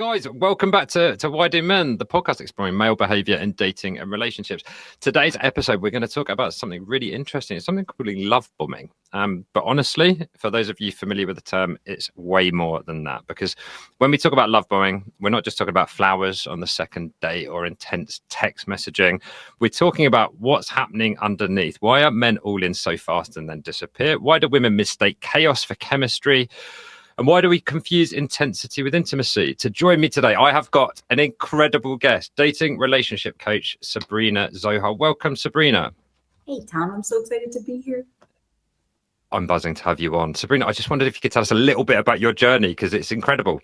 Guys, welcome back to Why Do Men, the podcast exploring male behaviour in dating and relationships. Today's episode, we're going to talk about something really interesting. It's something called love bombing. But honestly, for those of you familiar with the term, it's way more than that. Because when we talk about love bombing, we're not just talking about flowers on the second date or intense text messaging. We're talking about what's happening underneath. Why are men all in so fast and then disappear? Why do women mistake chaos for chemistry? And why do we confuse intensity with intimacy? To join me today, I have got an incredible guest, dating relationship coach, Sabrina Zohar. Welcome, Sabrina. Hey, Tom. I'm so excited to be here. I'm buzzing to have you on. Sabrina, I just wondered if you could tell us a little bit about your journey, because it's incredible.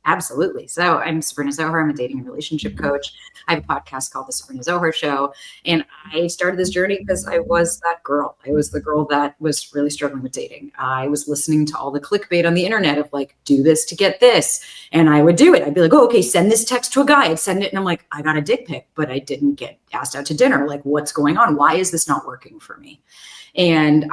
Absolutely. So I'm Sabrina Zohar. I'm a dating and relationship coach. I have a podcast called The Sabrina Zohar Show. And I started this journey because I was that girl. I was the girl that was really struggling with dating. I was listening to all the clickbait on the internet of like, do this to get this. And I would do it. I'd be like, oh, okay, send this text to a guy. I'd send it. And I'm like, I got a dick pic, but I didn't get asked out to dinner. Like, what's going on? Why is this not working for me? And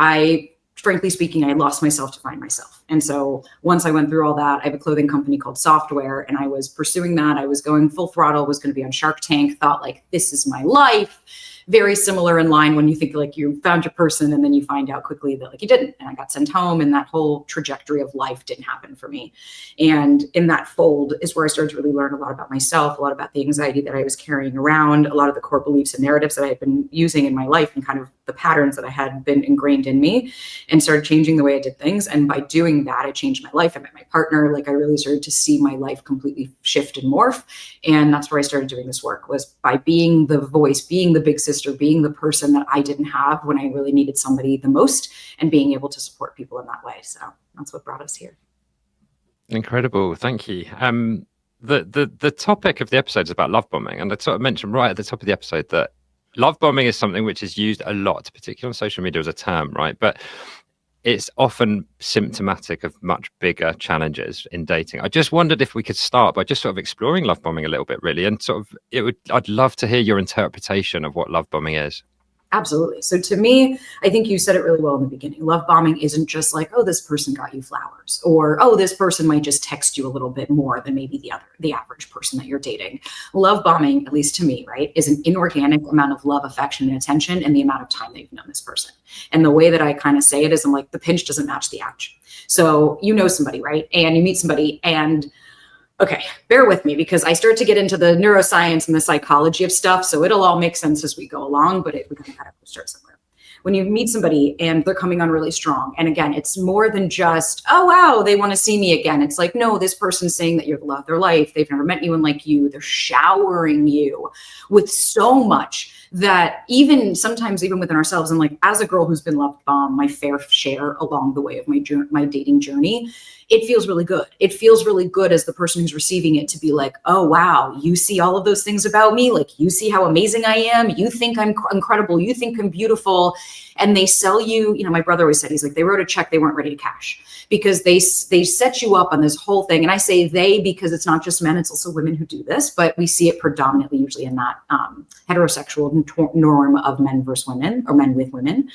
frankly speaking, I lost myself to find myself. And so once I went through all that, I have a clothing company called Software, and I was pursuing that. I was going full throttle, was going to be on Shark Tank, thought like, this is my life. Very similar in line when you think like you found your person and then you find out quickly that like you didn't. And I got sent home, and that whole trajectory of life didn't happen for me. And in that fold is where I started to really learn a lot about myself, a lot about the anxiety that I was carrying around, a lot of the core beliefs and narratives that I had been using in my life, and kind of the patterns that I had been ingrained in me, and started changing the way I did things. And by doing that, I changed my life. I met my partner. Like I really started to see my life completely shift and morph. And that's where I started doing this work, was by being the voice, being the big sister, being the person that I didn't have when I really needed somebody the most, and being able to support people in that way. So that's what brought us here. Incredible. Thank you. The topic of the episode is about love bombing. And I sort of mentioned right at the top of the episode that love bombing is something which is used a lot, particularly on social media as a term, right? But it's often symptomatic of much bigger challenges in dating. I just wondered if we could start by just sort of exploring love bombing a little bit, really. And sort of I'd love to hear your interpretation of what love bombing is. Absolutely. So to me, I think you said it really well in the beginning. Love bombing isn't just like, oh, this person got you flowers, or, oh, this person might just text you a little bit more than maybe the average person that you're dating. Love bombing, at least to me, right, is an inorganic amount of love, affection, and attention in the amount of time that you've known this person. And the way that I kind of say it is, I'm like, the pinch doesn't match the ouch. So you know somebody, right? And you meet somebody, and okay, bear with me because I start to get into the neuroscience and the psychology of stuff. So it'll all make sense as we go along, but we're going to kind of start somewhere. When you meet somebody and they're coming on really strong, and again, it's more than just, oh, wow, they want to see me again. It's like, no, this person's saying that you're the love of their life. They've never met anyone like you. They're showering you with so much that sometimes even within ourselves, and like as a girl who's been love bombed my fair share along the way of my dating journey, it feels really good. It feels really good as the person who's receiving it to be like, oh, wow, you see all of those things about me. Like you see how amazing I am. You think I'm incredible. You think I'm beautiful. And they sell you, my brother always said, he's like, they wrote a check they weren't ready to cash, because they set you up on this whole thing. And I say they because it's not just men, it's also women who do this, but we see it predominantly usually in that heterosexual norm of men versus women, or men with women.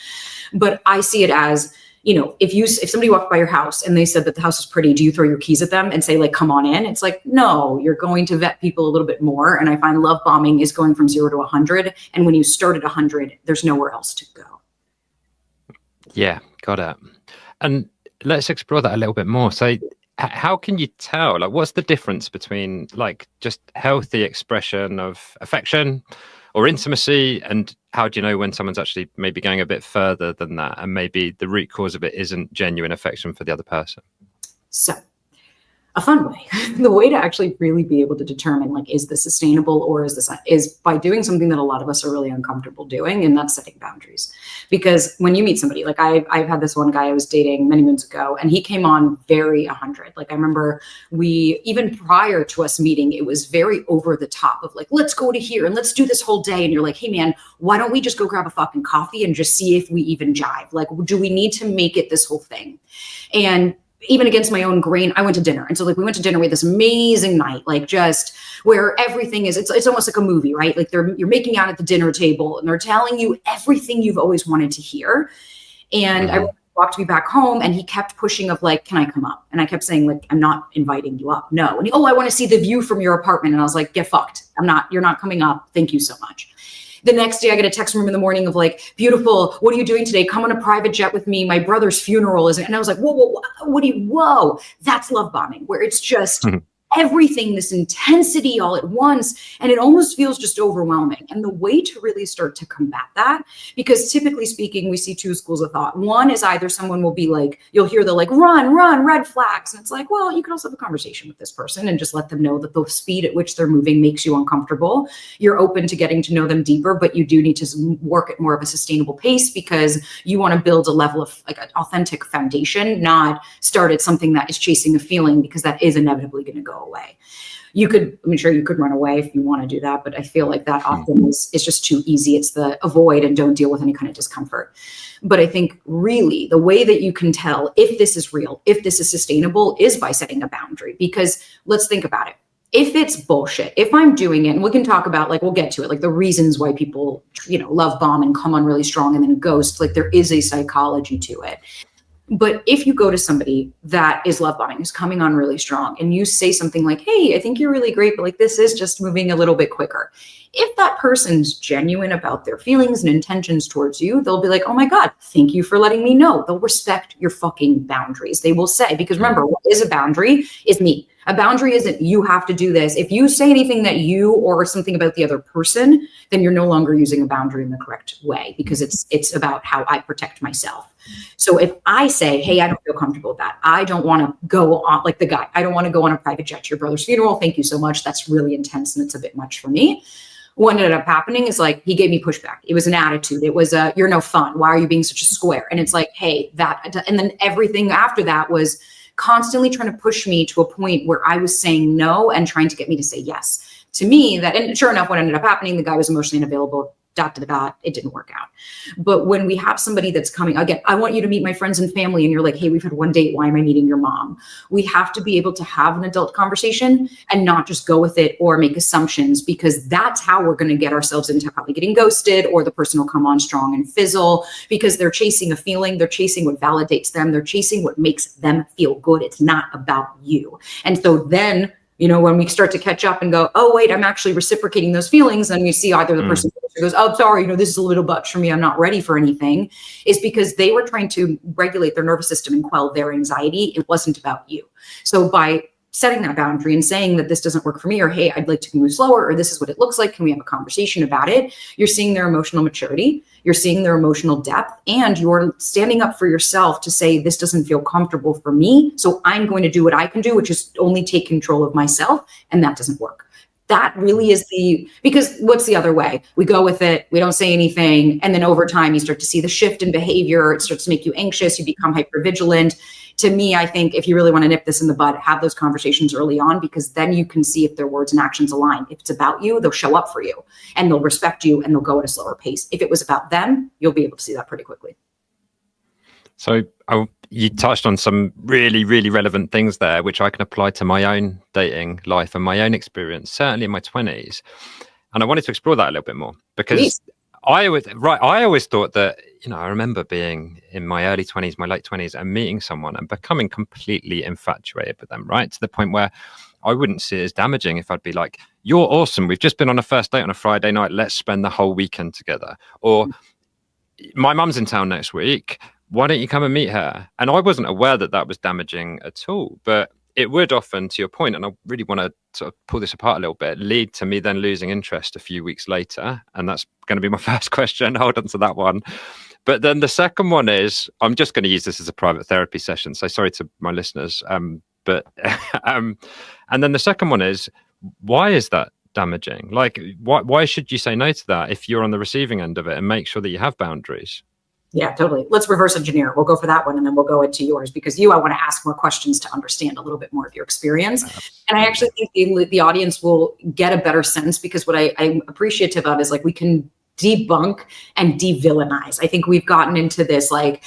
But I see it as, if somebody walked by your house and they said that the house is pretty, do you throw your keys at them and say like, come on in? It's like, no, you're going to vet people a little bit more. And I find love bombing is going from 0 to 100. And when you start at 100, there's nowhere else to go. Yeah, got it. And let's explore that a little bit more. So how can you tell, like, what's the difference between like just healthy expression of affection or intimacy, and how do you know when someone's actually maybe going a bit further than that, and maybe the root cause of it isn't genuine affection for the other person? So a fun way, the way to actually really be able to determine like, is this sustainable, or is by doing something that a lot of us are really uncomfortable doing, and that's setting boundaries. Because when you meet somebody, like I've had this one guy I was dating many moons ago, and he came on very 100. Like I remember even prior to us meeting, it was very over the top of like, let's go to here and let's do this whole day. And you're like, hey man, why don't we just go grab a fucking coffee and just see if we even jive? Like, do we need to make it this whole thing? And even against my own grain, I went to dinner. And so like we went to dinner, we had this amazing night, like just where everything is, it's almost like a movie, right? Like you're making out at the dinner table and they're telling you everything you've always wanted to hear. And I walked me back home, and he kept pushing of like, can I come up? And I kept saying like, I'm not inviting you up. No. And he, oh, I want to see the view from your apartment. And I was like, get fucked. You're not coming up. Thank you so much. The next day I get a text from him in the morning of like, beautiful, what are you doing today? Come on a private jet with me. My brother's funeral is, and I was like, whoa, that's love bombing, where it's just everything, this intensity all at once. And it almost feels just overwhelming. And the way to really start to combat that, because typically speaking, we see two schools of thought. One is either someone will be like, you'll hear the like, run, red flags. And it's like, well, you can also have a conversation with this person and just let them know that the speed at which they're moving makes you uncomfortable. You're open to getting to know them deeper, but you do need to work at more of a sustainable pace, because you want to build a level of like an authentic foundation, not start at something that is chasing a feeling, because that is inevitably going to go away. You could run away if you want to do that, but I feel like that often is just too easy. It's the avoid and don't deal with any kind of discomfort. But I think really the way that you can tell if this is real, if this is sustainable, is by setting a boundary. Because let's think about it. If it's bullshit, if I'm doing it, and we can talk about, like, we'll get to it, like the reasons why people, love bomb and come on really strong and then ghost, like there is a psychology to it. But if you go to somebody that is love bombing, who's coming on really strong, and you say something like, hey, I think you're really great, but like this is just moving a little bit quicker. If that person's genuine about their feelings and intentions towards you, they'll be like, oh my God, thank you for letting me know. They'll respect your fucking boundaries. They will say, because remember, what is a boundary is me. A boundary isn't you have to do this. If you say anything that you or something about the other person, then you're no longer using a boundary in the correct way, because it's about how I protect myself. So if I say, hey, I don't feel comfortable with that. I don't want to go on, like the guy, I don't want to go on a private jet to your brother's funeral. Thank you so much. That's really intense and it's a bit much for me. What ended up happening is like, he gave me pushback. It was an attitude. It was you're no fun. Why are you being such a square? And it's like, hey, and then everything after that was constantly trying to push me to a point where I was saying no and trying to get me to say yes. To me, and sure enough, what ended up happening, the guy was emotionally unavailable, ... It didn't work out. But when we have somebody that's coming, again, I want you to meet my friends and family, and you're like, hey, we've had one date. Why am I meeting your mom? We have to be able to have an adult conversation and not just go with it or make assumptions, because that's how we're going to get ourselves into probably getting ghosted, or the person will come on strong and fizzle because they're chasing a feeling. They're chasing what validates them. They're chasing what makes them feel good. It's not about you. And so then, when we start to catch up and go, oh, wait, I'm actually reciprocating those feelings, and you see either the person goes, oh, sorry, this is a little much for me, I'm not ready for anything, is because they were trying to regulate their nervous system and quell their anxiety. It wasn't about you. So by setting that boundary and saying that this doesn't work for me, or hey, I'd like to move slower, or this is what it looks like, can we have a conversation about it? You're seeing their emotional maturity, you're seeing their emotional depth, and you're standing up for yourself to say, this doesn't feel comfortable for me, so I'm going to do what I can do, which is only take control of myself, and that doesn't work. That really is because what's the other way? We go with it, we don't say anything, and then over time you start to see the shift in behavior. It starts to make you anxious, you become hypervigilant. To me, I think if you really want to nip this in the bud, have those conversations early on, because then you can see if their words and actions align. If it's about you, they'll show up for you and they'll respect you and they'll go at a slower pace. If it was about them, you'll be able to see that pretty quickly. So you touched on some really, really relevant things there, which I can apply to my own dating life and my own experience, certainly in my 20s. And I wanted to explore that a little bit more, because I always thought that, I remember being in my early 20s, my late 20s, and meeting someone and becoming completely infatuated with them, right? To the point where I wouldn't see it as damaging if I'd be like, you're awesome. We've just been on a first date on a Friday night. Let's spend the whole weekend together. Or my mum's in town next week. Why don't you come and meet her? And I wasn't aware that that was damaging at all, but it would often, to your point, and I really want to sort of pull this apart a little bit, lead to me then losing interest a few weeks later. And that's going to be my first question. Hold on to that one. But then the second one is, I'm just going to use this as a private therapy session, so sorry to my listeners. And then the second one is, why is that damaging? Like, why should you say no to that if you're on the receiving end of it, and make sure that you have boundaries? Yeah, totally. Let's reverse engineer. We'll go for that one, and then we'll go into yours, because I want to ask more questions to understand a little bit more of your experience. And I actually think the audience will get a better sense, because what I'm appreciative of is, like, we can debunk and de-villainize. I think we've gotten into this, like,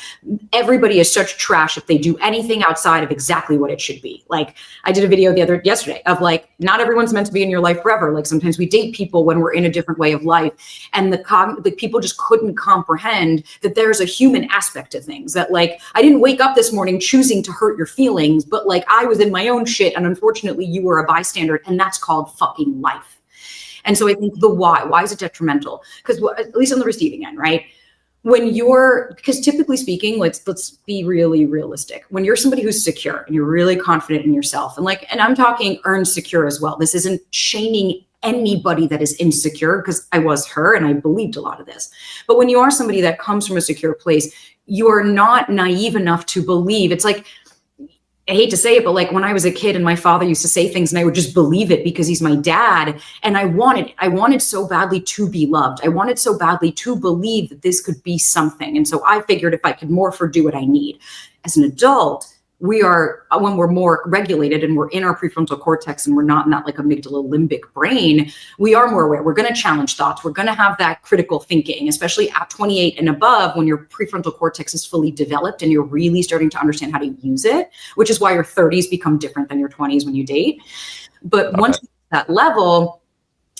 everybody is such trash if they do anything outside of exactly what it should be. Like, I did a video yesterday of like, not everyone's meant to be in your life forever. Like, sometimes we date people when we're in a different way of life, and the people just couldn't comprehend that there's a human aspect to things, that like, I didn't wake up this morning choosing to hurt your feelings, but like, I was in my own shit, and unfortunately you were a bystander, and that's called fucking life. And so I think the why is it detrimental? Because at least on the receiving end, right? Because typically speaking, let's be really realistic. When you're somebody who's secure and you're really confident in yourself, and I'm talking earned secure as well. This isn't shaming anybody that is insecure, because I was her and I believed a lot of this. But when you are somebody that comes from a secure place, you are not naive enough to believe. It's like, I hate to say it, but like when I was a kid and my father used to say things and I would just believe it because he's my dad. And I wanted so badly to be loved. I wanted so badly to believe that this could be something. And so I figured if I could morph or do what I need. As an adult, when we're more regulated and we're in our prefrontal cortex and we're not in that like amygdala limbic brain, we are more aware. We're going to challenge thoughts. We're going to have that critical thinking, especially at 28 and above, when your prefrontal cortex is fully developed and you're really starting to understand how to use it, which is why your 30s become different than your 20s when you date. But once you get to that level,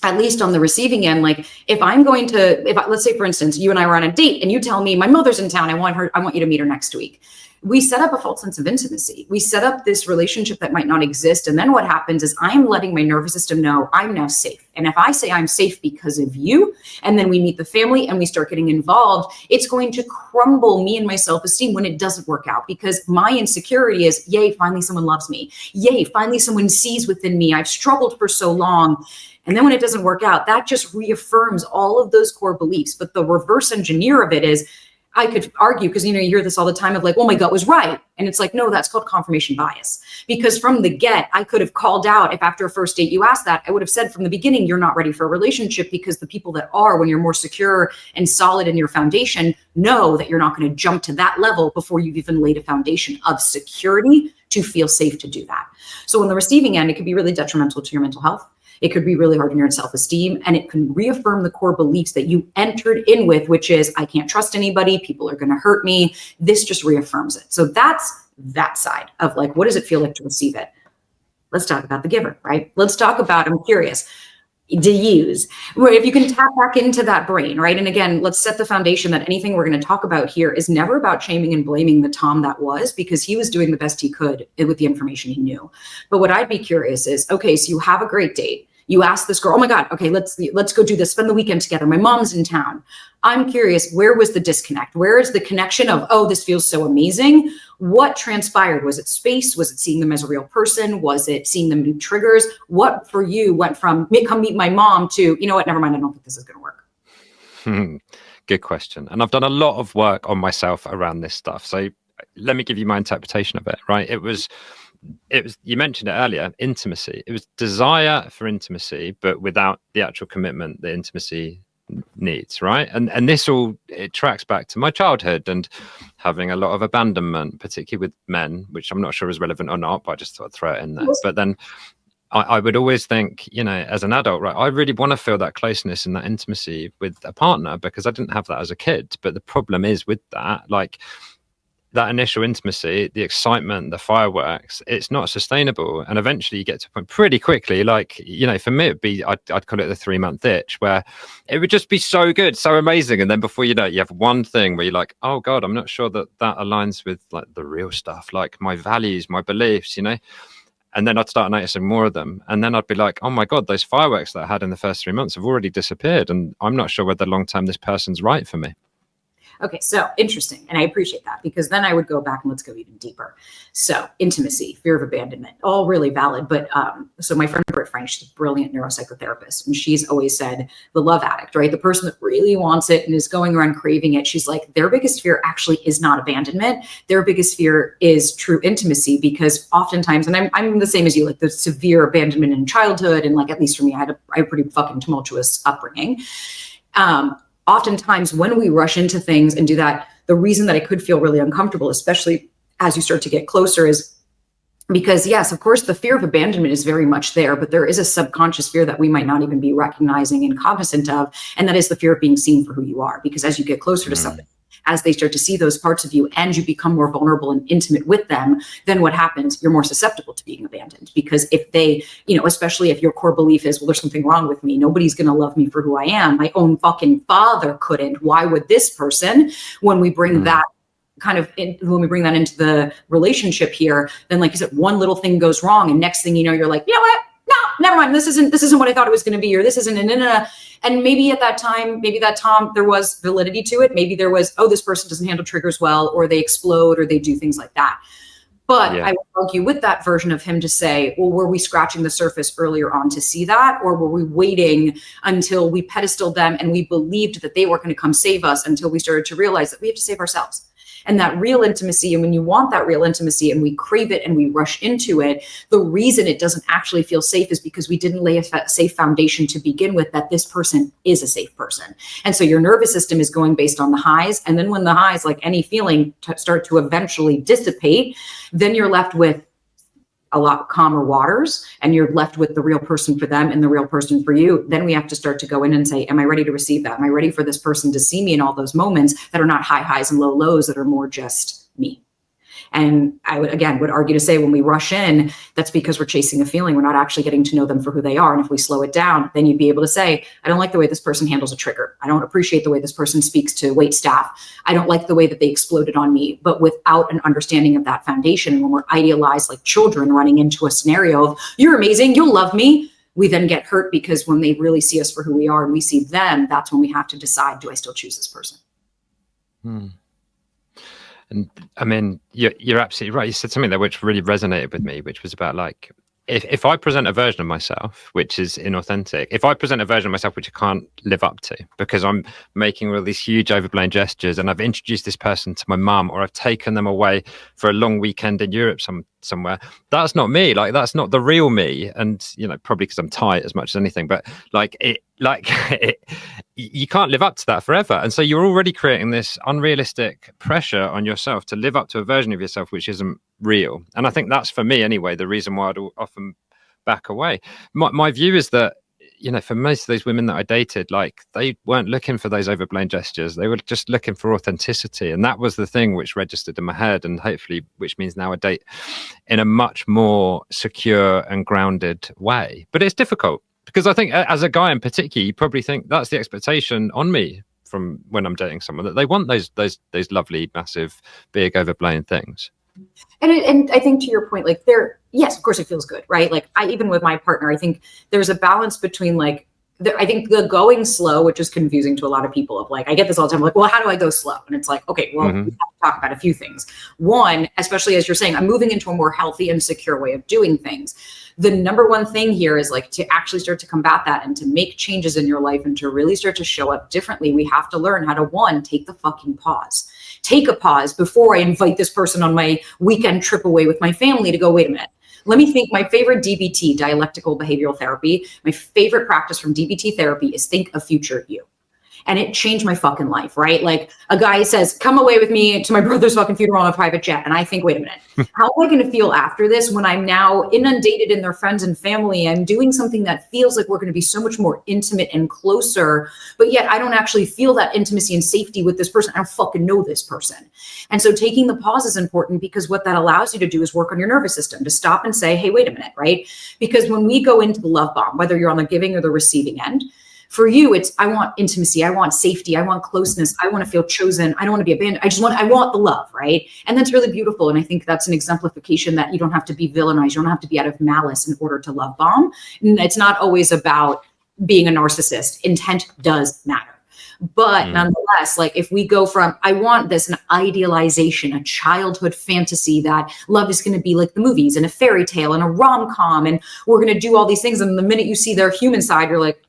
at least on the receiving end, like let's say for instance, you and I were on a date and you tell me my mother's in town, I want you to meet her next week. We set up a false sense of intimacy. We set up this relationship that might not exist. And then what happens is I'm letting my nervous system know I'm now safe. And if I say I'm safe because of you, and then we meet the family and we start getting involved, it's going to crumble me and my self-esteem when it doesn't work out, because my insecurity is, yay, finally someone loves me. Yay, finally someone sees within me. I've struggled for so long. And then when it doesn't work out, that just reaffirms all of those core beliefs. But the reverse engineer of it is, I could argue, because you hear this all the time of like, well, my gut was right. And it's like, no, that's called confirmation bias. Because from the get, I could have called out, if after a first date you asked that, I would have said from the beginning, you're not ready for a relationship, because the people that are, when you're more secure and solid in your foundation, know that you're not going to jump to that level before you've even laid a foundation of security to feel safe to do that. So on the receiving end, it could be really detrimental to your mental health. It could be really hard on your self-esteem, and it can reaffirm the core beliefs that you entered in with, which is, I can't trust anybody. People are going to hurt me. This just reaffirms it. So that's that side of like, what does it feel like to receive it? Let's talk about the giver, right? Let's talk about, I'm curious, to use, where if you can tap back into that brain, right? And again, let's set the foundation that anything we're going to talk about here is never about shaming and blaming the Tom that was, because he was doing the best he could with the information he knew. But what I'd be curious is, okay, so you have a great date. You ask this girl, oh my God, okay, let's go do this, spend the weekend together. My mom's in town. I'm curious, where was the disconnect? Where is the connection of, oh, this feels so amazing? What transpired? Was it space? Was it seeing them as a real person? Was it seeing them in triggers? What for you went from come meet my mom to, you know what, never mind, I don't think this is going to work? Good question. And I've done a lot of work on myself around this stuff. So let me give you my interpretation of it, right? It was, you mentioned it earlier, intimacy. It was desire for intimacy, but without the actual commitment that intimacy needs, right? And this all, it tracks back to my childhood and having a lot of abandonment, particularly with men, which I'm not sure is relevant or not, but I just thought I'd throw it in there. But then I would always think, as an adult, right, I really want to feel that closeness and that intimacy with a partner, because I didn't have that as a kid. But the problem is with that, like, that initial intimacy, the excitement, the fireworks, it's not sustainable. And eventually you get to a point pretty quickly, like, for me, it'd be, I'd call it the 3-month itch, where it would just be so good, so amazing. And then before you know it, you have one thing where you're like, oh God, I'm not sure that aligns with like the real stuff, like my values, my beliefs, And then I'd start noticing more of them. And then I'd be like, oh my God, those fireworks that I had in the first 3 months have already disappeared. And I'm not sure whether long-term this person's right for me. Okay, so interesting. And I appreciate that, because then I would go back and let's go even deeper. So intimacy, fear of abandonment, all really valid. But so my friend Britt Frank, she's a brilliant neuropsychotherapist. And she's always said the love addict, right? The person that really wants it and is going around craving it. She's like, their biggest fear actually is not abandonment. Their biggest fear is true intimacy, because oftentimes, and I'm the same as you, like the severe abandonment in childhood. And like, at least for me, I had a pretty fucking tumultuous upbringing. Oftentimes when we rush into things and do that, the reason that it could feel really uncomfortable, especially as you start to get closer, is Because yes, of course, the fear of abandonment is very much there, but there is a subconscious fear that we might not even be recognizing and cognizant of. And that is the fear of being seen for who you are. Because as you get closer to something, as they start to see those parts of you and you become more vulnerable and intimate with them, then what happens? You're more susceptible to being abandoned. Because if they, especially if your core belief is, well, there's something wrong with me, nobody's going to love me for who I am, my own fucking father couldn't, why would this person? When we bring that when we bring that into the relationship here, then like you said, one little thing goes wrong and next thing you know, you're like, you know what? No, never mind. This isn't what I thought it was going to be, or this isn't. And maybe at that time, there was validity to it. Maybe there was, oh, this person doesn't handle triggers well, or they explode, or they do things like that. But I would argue with that version of him to say, well, were we scratching the surface earlier on to see that? Or were we waiting until we pedestaled them and we believed that they were going to come save us until we started to realize that we have to save ourselves? And that real intimacy, and when you want that real intimacy and we crave it and we rush into it, the reason it doesn't actually feel safe is because we didn't lay a safe foundation to begin with, that this person is a safe person. And so your nervous system is going based on the highs. And then when the highs, like any feeling, start to eventually dissipate, then you're left with a lot calmer waters and you're left with the real person for them and the real person for you. Then we have to start to go in and say, am I ready to receive that? Am I ready for this person to see me in all those moments that are not high highs and low lows, that are more just me? And I would argue to say, when we rush in, that's because we're chasing a feeling. We're not actually getting to know them for who they are. And if we slow it down, then you'd be able to say, I don't like the way this person handles a trigger. I don't appreciate the way this person speaks to wait staff. I don't like the way that they exploded on me. But without an understanding of that foundation, when we're idealized like children running into a scenario of, you're amazing, you'll love me, we then get hurt, because when they really see us for who we are and we see them, that's when we have to decide, do I still choose this person? And I mean, you're absolutely right. You said something there which really resonated with me, which was about like, if I present a version of myself which is inauthentic, if I present a version of myself which I can't live up to because I'm making all these huge overblown gestures, and I've introduced this person to my mum, or I've taken them away for a long weekend in Europe somewhere, that's not me. Like, that's not the real me. And probably because I'm tight as much as anything, but you can't live up to that forever. And so you're already creating this unrealistic pressure on yourself to live up to a version of yourself which isn't real. And I think that's, for me anyway, the reason why I'd often back away. My view is that, for most of those women that I dated, like, they weren't looking for those overblown gestures. They were just looking for authenticity. And that was the thing which registered in my head, and hopefully, which means now I date in a much more secure and grounded way. But it's difficult, because I think as a guy in particular, you probably think that's the expectation on me from when I'm dating someone, that they want those lovely, massive, big, overblown things. And I think, to your point, like, yes, of course it feels good, right? Like, even with my partner, I think there's a balance between like, I think the going slow, which is confusing to a lot of people, of like, I get this all the time, like, well, how do I go slow? And it's like, okay, well, we have to talk about a few things. One, especially as you're saying, I'm moving into a more healthy and secure way of doing things. The number one thing here is like, to actually start to combat that and to make changes in your life and to really start to show up differently. We have to learn how to, one, take the fucking pause. Take a pause before I invite this person on my weekend trip away with my family to go, wait a minute. Let me think. My favorite DBT, dialectical behavioral therapy, my favorite practice from DBT therapy is think of future you. And it changed my fucking life, right? Like, a guy says, come away with me to my brother's fucking funeral on a private jet. And I think, wait a minute, how am I going to feel after this when I'm now inundated in their friends and family? I'm doing something that feels like we're going to be so much more intimate and closer, but yet I don't actually feel that intimacy and safety with this person. I don't fucking know this person. And so taking the pause is important, because what that allows you to do is work on your nervous system, to stop and say, hey, wait a minute, right? Because when we go into the love bomb, whether you're on the giving or the receiving end, for you, it's, I want intimacy, I want safety, I want closeness, I want to feel chosen, I don't want to be abandoned, I want the love, right? And that's really beautiful. And I think that's an exemplification that you don't have to be villainized, you don't have to be out of malice in order to love bomb. And it's not always about being a narcissist. Intent does matter. But nonetheless, like, if we go from, I want this, an idealization, a childhood fantasy that love is going to be like the movies and a fairy tale and a rom-com, and we're going to do all these things. And the minute you see their human side, you're like,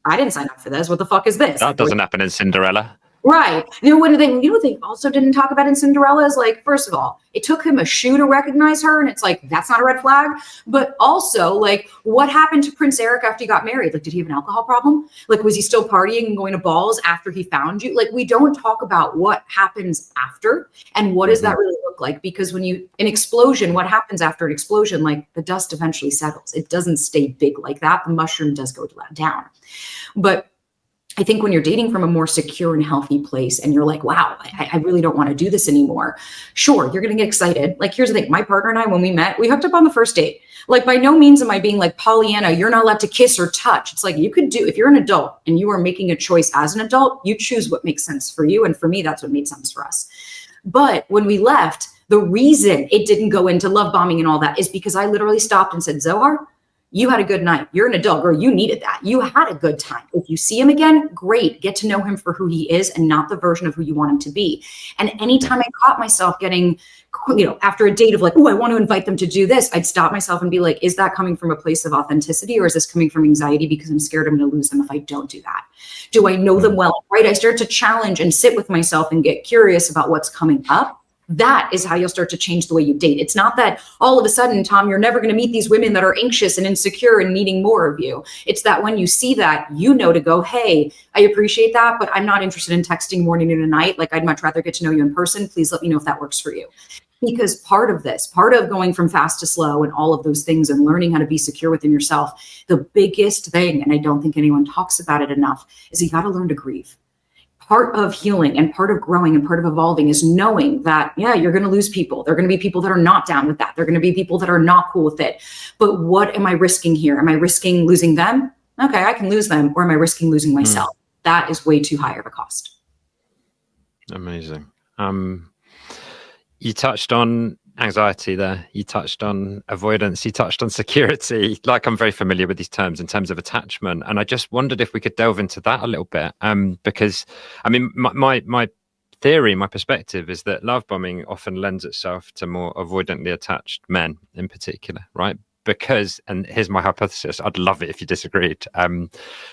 I didn't sign up for this. What the fuck is this? That doesn't happen in Cinderella. Right. What they also didn't talk about in Cinderella is like, first of all, it took him a shoe to recognize her. And it's like, that's not a red flag. But also, like, what happened to Prince Eric after he got married? Like, did he have an alcohol problem? Like, was he still partying and going to balls after he found you? Like, we don't talk about what happens after and what does that really look like? Because an explosion, what happens after an explosion? Like, the dust eventually settles. It doesn't stay big like that. The mushroom does go down. But I think when you're dating from a more secure and healthy place and you're like, wow, I really don't want to do this anymore. Sure, you're going to get excited. Like, here's the thing. My partner and I, when we met, we hooked up on the first date. Like, by no means am I being like Pollyanna, you're not allowed to kiss or touch. It's like, you could do, if you're an adult and you are making a choice as an adult, you choose what makes sense for you. And for me, that's what made sense for us. But when we left, the reason it didn't go into love bombing and all that is because I literally stopped and said, Zohar, you had a good night. You're an adult girl. You needed that. You had a good time. If you see him again, great. Get to know him for who he is and not the version of who you want him to be. And anytime I caught myself getting, after a date of like, oh, I want to invite them to do this, I'd stop myself and be like, is that coming from a place of authenticity or is this coming from anxiety because I'm scared I'm going to lose them if I don't do that? Do I know them well? Right? I start to challenge and sit with myself and get curious about what's coming up. That is how you'll start to change the way you date. It's not that all of a sudden, Tom, you're never going to meet these women that are anxious and insecure and needing more of you. It's that when you see that, to go, hey, I appreciate that, but I'm not interested in texting morning, noon, and night. Like, I'd much rather get to know you in person. Please let me know if that works for you. Because part of going from fast to slow and all of those things and learning how to be secure within yourself, the biggest thing, and I don't think anyone talks about it enough, is you got to learn to grieve. Part of healing and part of growing and part of evolving is knowing that, yeah, you're going to lose people. There are going to be people that are not down with that. There are going to be people that are not cool with it. But what am I risking here? Am I risking losing them? Okay, I can lose them. Or am I risking losing myself? That is way too high of a cost. Amazing. You touched on anxiety there. You touched on avoidance. You touched on security. Like, I'm very familiar with these terms in terms of attachment. And I just wondered if we could delve into that a little bit. Because, I mean, my theory, my perspective is that love bombing often lends itself to more avoidantly attached men in particular, right? Because, and here's my hypothesis, I'd love it if you disagreed,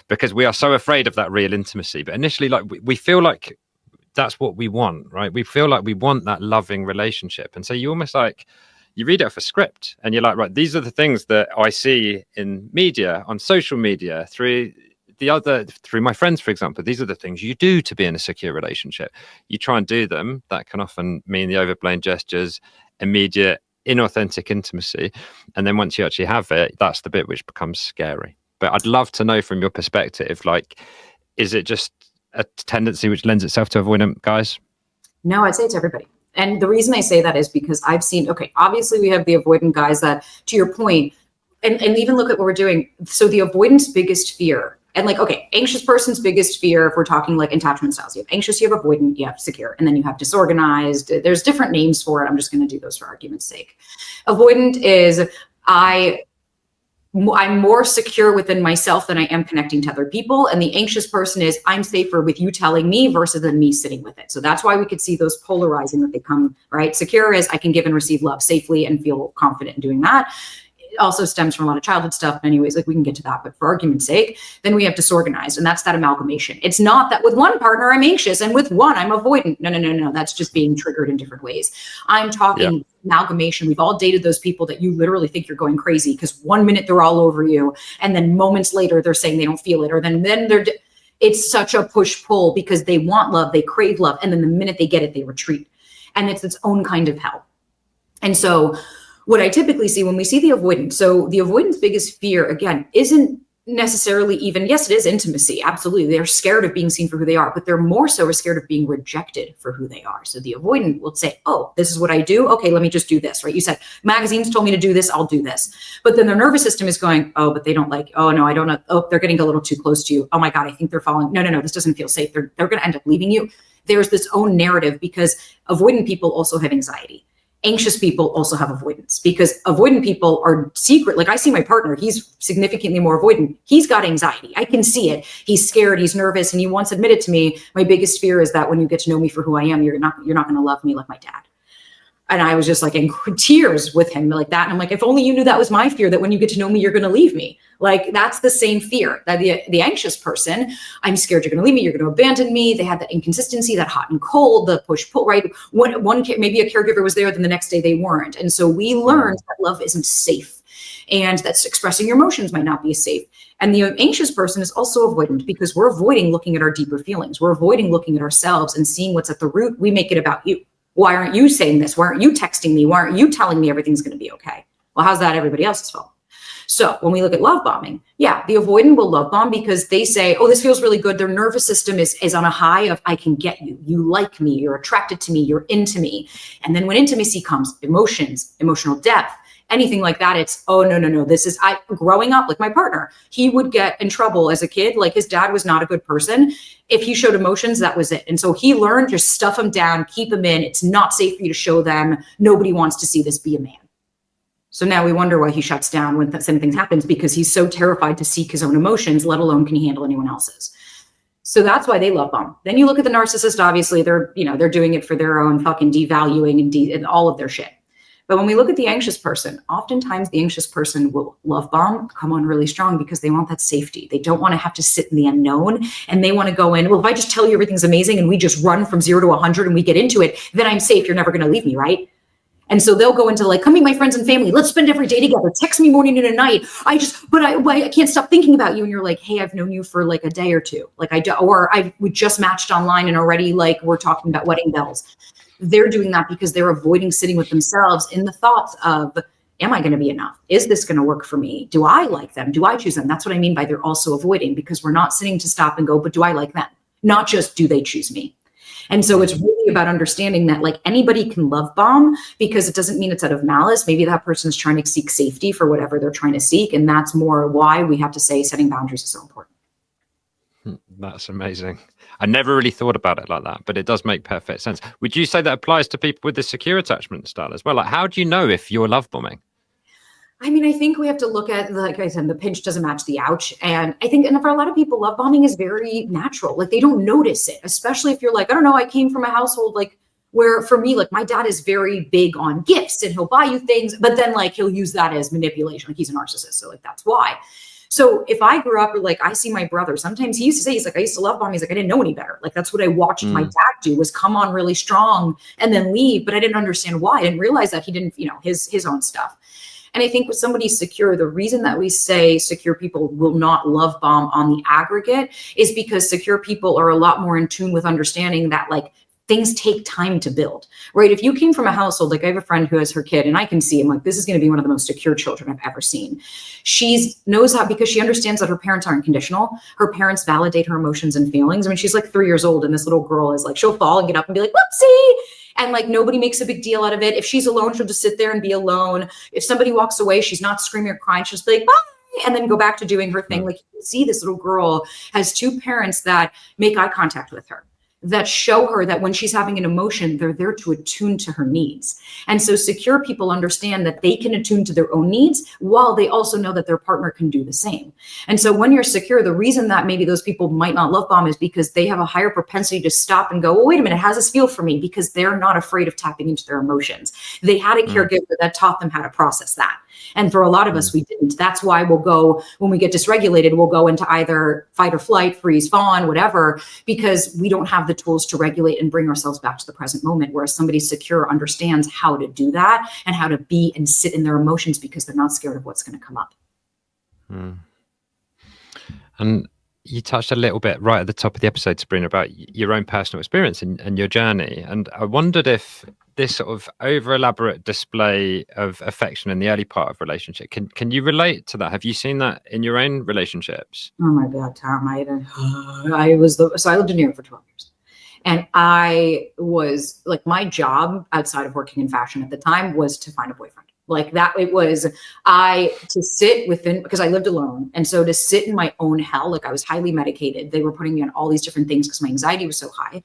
because we are so afraid of that real intimacy. But initially, like, we feel like that's what we want, right? We feel like we want that loving relationship. And so you almost like, you read it off a script and you're like, right, these are the things that I see in media, on social media, through my friends, for example. These are the things you do to be in a secure relationship. You try and do them. That can often mean the overblown gestures, immediate, inauthentic intimacy. And then once you actually have it, that's the bit which becomes scary. But I'd love to know from your perspective, like, is it just a tendency which lends itself to avoidant guys? No, I'd say it's everybody. And the reason I say that is because I've seen, obviously we have the avoidant guys that, to your point, and even look at what we're doing. So the avoidance biggest fear, and anxious person's biggest fear, if we're talking like attachment styles, you have anxious, you have avoidant, you have secure, and then you have disorganized. There's different names for it. I'm just going to do those for argument's sake. Avoidant is I'm more secure within myself than I am connecting to other people. And the anxious person is I'm safer with you telling me versus than me sitting with it. So that's why we could see those polarizing that they come, right? Secure is I can give and receive love safely and feel confident in doing that. It also stems from a lot of childhood stuff. Anyways, like, we can get to that, but for argument's sake, then we have disorganized, and that's that amalgamation. It's not that with one partner I'm anxious and with one I'm avoidant. No. That's just being triggered in different ways. I'm talking amalgamation. We've all dated those people that you literally think you're going crazy because 1 minute they're all over you, and then moments later they're saying they don't feel it, or then it's such a push-pull because they want love, they crave love, and then the minute they get it, they retreat, and it's its own kind of hell. And so what I typically see when we see the avoidance, so the avoidance biggest fear, again, isn't necessarily even, yes, it is intimacy. Absolutely. They're scared of being seen for who they are, but they're more so scared of being rejected for who they are. So the avoidant will say, oh, this is what I do. Okay, let me just do this, right? You said magazines told me to do this. I'll do this. But then their nervous system is going, oh, but they don't like, oh, no, I don't know. Oh, they're getting a little too close to you. Oh my God, I think they're falling. No, this doesn't feel safe. They're going to end up leaving you. There's this own narrative because avoidant people also have anxiety. Anxious people also have avoidance because avoidant people are secret. Like, I see my partner, he's significantly more avoidant. He's got anxiety. I can see it. He's scared. He's nervous. And he once admitted to me, my biggest fear is that when you get to know me for who I am, you're not going to love me like my dad. And I was just like in tears with him like that. And I'm like, if only you knew that was my fear, that when you get to know me, you're going to leave me. Like, that's the same fear that the anxious person, I'm scared you're going to leave me, you're going to abandon me. They had that inconsistency, that hot and cold, the push pull, right? Maybe a caregiver was there, then the next day they weren't. And so we learned that love isn't safe, and that's expressing your emotions might not be safe. And the anxious person is also avoidant, because we're avoiding looking at our deeper feelings. We're avoiding looking at ourselves and seeing what's at the root. We make it about you. Why aren't you saying this? Why aren't you texting me? Why aren't you telling me everything's going to be okay? Well, how's that everybody else's fault? So when we look at love bombing, yeah, the avoidant will love bomb because they say, oh, this feels really good. Their nervous system is on a high of, I can get you. You like me. You're attracted to me. You're into me. And then when intimacy comes, emotions, emotional depth, anything like that, it's, oh, no. This is, growing up, like my partner, he would get in trouble as a kid. Like, his dad was not a good person. If he showed emotions, that was it. And so he learned, just stuff them down, keep them in. It's not safe for you to show them. Nobody wants to see this, be a man. So now we wonder why he shuts down when the same thing happens, because he's so terrified to seek his own emotions, let alone can he handle anyone else's. So that's why they love bomb. Then you look at the narcissist, obviously they're doing it for their own fucking devaluing and all of their shit. But when we look at the anxious person, oftentimes the anxious person will love bomb, come on really strong, because they want that safety. They don't want to have to sit in the unknown, and they want to go in, well, if I just tell you everything's amazing and we just run from 0 to 100 and we get into it, then I'm safe. You're never going to leave me, right? And so they'll go into like, come meet my friends and family. Let's spend every day together. Text me morning and at night. I can't stop thinking about you. And you're like, hey, I've known you for like a day or two. Like we just matched online and already like we're talking about wedding bells. They're doing that because they're avoiding sitting with themselves in the thoughts of, am I going to be enough? Is this going to work for me? Do I like them? Do I choose them? That's what I mean by they're also avoiding, because we're not sitting to stop and go, but do I like them? Not just, do they choose me? And so it's really about understanding that like anybody can love bomb, because it doesn't mean it's out of malice. Maybe that person's trying to seek safety for whatever they're trying to seek. And that's more why we have to say setting boundaries is so important. That's amazing. I never really thought about it like that, but it does make perfect sense. Would you say that applies to people with the secure attachment style as well? Like, how do you know if you're love bombing? I mean, I think we have to look at, like I said, the pinch doesn't match the ouch. And I think, and for a lot of people, love bombing is very natural. Like, they don't notice it, especially if you're like, I don't know, I came from a household like where, for me, like my dad is very big on gifts and he'll buy you things, but then like he'll use that as manipulation. Like, he's a narcissist. So like, that's why. So if I grew up, like I see my brother, sometimes he used to say, he's like, I used to love bomb. He's like, I didn't know any better. Like, that's what I watched my dad do, was come on really strong and then leave. But I didn't understand why. I didn't realize that he didn't, his own stuff. And I think with somebody secure, the reason that we say secure people will not love bomb on the aggregate is because secure people are a lot more in tune with understanding that like things take time to build, right? If you came from a household, like I have a friend who has her kid and I can see, I'm like, this is going to be one of the most secure children I've ever seen. She knows how, because she understands that her parents aren't conditional. Her parents validate her emotions and feelings. I mean, she's like 3 years old and this little girl is like, she'll fall and get up and be like, whoopsie. And like, nobody makes a big deal out of it. If she's alone, she'll just sit there and be alone. If somebody walks away, she's not screaming or crying. She'll just be like, bye, and then go back to doing her thing. Like, you can see this little girl has two parents that make eye contact with her, that show her that when she's having an emotion, they're there to attune to her needs. And so secure people understand that they can attune to their own needs while they also know that their partner can do the same. And so when you're secure, the reason that maybe those people might not love bomb is because they have a higher propensity to stop and go, well, wait a minute, how does this feel for me? Because they're not afraid of tapping into their emotions. They had a caregiver that taught them how to process that. And for a lot of us, we didn't. That's why we'll go, when we get dysregulated, we'll go into either fight or flight, freeze, fawn, whatever, because we don't have the tools to regulate and bring ourselves back to the present moment, whereas somebody secure understands how to do that and how to be and sit in their emotions because they're not scared of what's going to come up. And you touched a little bit right at the top of the episode, Sabrina, about your own personal experience and your journey. And I wondered if this sort of over elaborate display of affection in the early part of relationship, can you relate to that? Have you seen that in your own relationships? Oh my God, Tom, so I lived in New York for 12 years. And I was like, my job outside of working in fashion at the time was to find a boyfriend. Like that, it was to sit within, because I lived alone. And so to sit in my own hell, like I was highly medicated. They were putting me on all these different things because my anxiety was so high.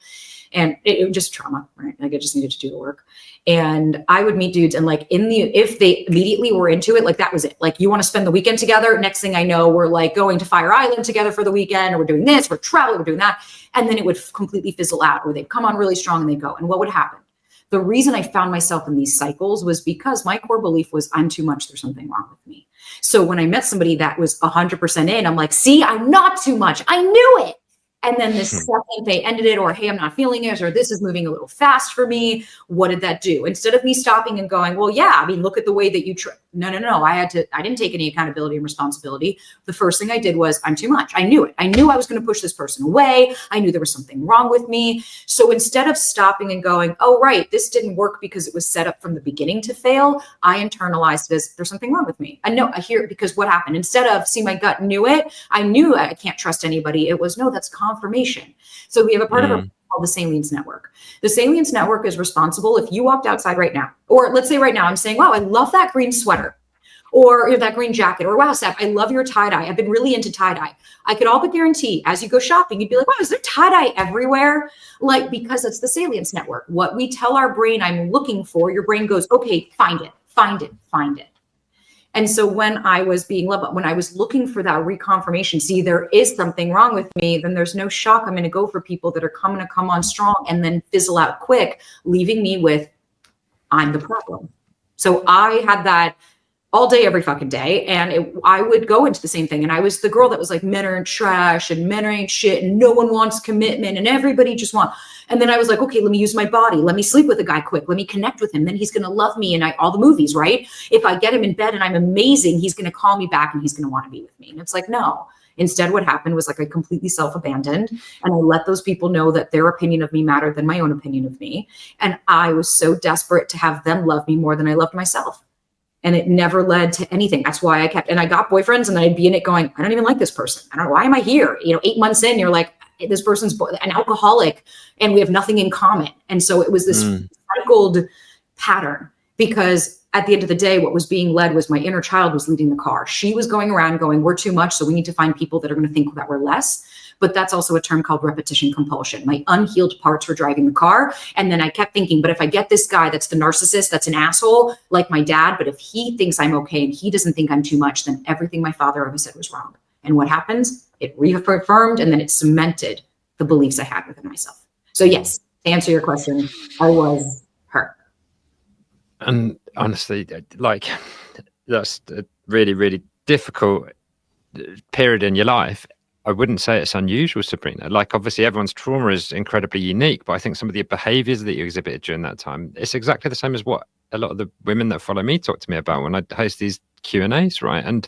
And it was just trauma, right? Like I just needed to do the work. And I would meet dudes and like if they immediately were into it, like that was it. Like, you want to spend the weekend together? Next thing I know, we're like going to Fire Island together for the weekend, or we're doing this, we're traveling, we're doing that. And then it would completely fizzle out, or they'd come on really strong and they'd go. And what would happen? The reason I found myself in these cycles was because my core belief was I'm too much, there's something wrong with me. So when I met somebody that was 100% in, I'm like, see, I'm not too much. I knew it. And then the second they ended it, or hey, I'm not feeling it, or this is moving a little fast for me, what did that do? Instead of me stopping and going, well, yeah, I mean, look at the way that you no. I didn't take any accountability and responsibility. The first thing I did was, I'm too much. I knew it. I knew I was going to push this person away. I knew there was something wrong with me. So instead of stopping and going, oh, right, this didn't work because it was set up from the beginning to fail, I internalized it as there's something wrong with me. I know, I hear it, because what happened? Instead of, see, my gut knew it, I knew I can't trust anybody. It was, no, that's confirmation. So we have a part of our called the Salience Network. The Salience Network is responsible if you walked outside right now, or let's say right now, I'm saying, wow, I love that green sweater, or that green jacket, or wow, Seth, I love your tie-dye. I've been really into tie-dye. I could all but guarantee as you go shopping, you'd be like, wow, is there tie-dye everywhere? Like, because it's the Salience Network. What we tell our brain I'm looking for, your brain goes, okay, find it, find it, find it. And so when I was being loved, when I was looking for that reconfirmation, see, there is something wrong with me, then there's no shock. I'm going to go for people that are going to come on strong and then fizzle out quick, leaving me with, I'm the problem. So I had that all day, every fucking day. And I would go into the same thing. And I was the girl that was like, men are trash and men ain't shit and no one wants commitment and everybody just wants. And then I was like, okay, let me use my body. Let me sleep with a guy quick. Let me connect with him. Then he's going to love me. And all the movies, right? If I get him in bed and I'm amazing, he's going to call me back and he's going to want to be with me. And it's like, no. Instead, what happened was like I completely self-abandoned, and I let those people know that their opinion of me mattered than my own opinion of me. And I was so desperate to have them love me more than I loved myself. And it never led to anything. That's why I got boyfriends, and then I'd be in it going, I don't even like this person. I don't know, why am I here? 8 months in, you're like, this person's an alcoholic and we have nothing in common. And so it was this cycled pattern, because at the end of the day, what was being led was my inner child was leading the car. She was going around going, we're too much, so we need to find people that are going to think that we're less. But that's also a term called repetition compulsion. My unhealed parts were driving the car. And then I kept thinking, but if I get this guy that's the narcissist, that's an asshole, like my dad, but if he thinks I'm okay and he doesn't think I'm too much, then everything my father ever said was wrong. And what happens? It reaffirmed, and then it cemented the beliefs I had within myself. So yes, to answer your question, I was her. And honestly, like, that's a really, really difficult period in your life. I wouldn't say it's unusual, Sabrina. Like, obviously everyone's trauma is incredibly unique, but I think some of the behaviors that you exhibited during that time, it's exactly the same as what a lot of the women that follow me talk to me about when I host these Q&As, right? And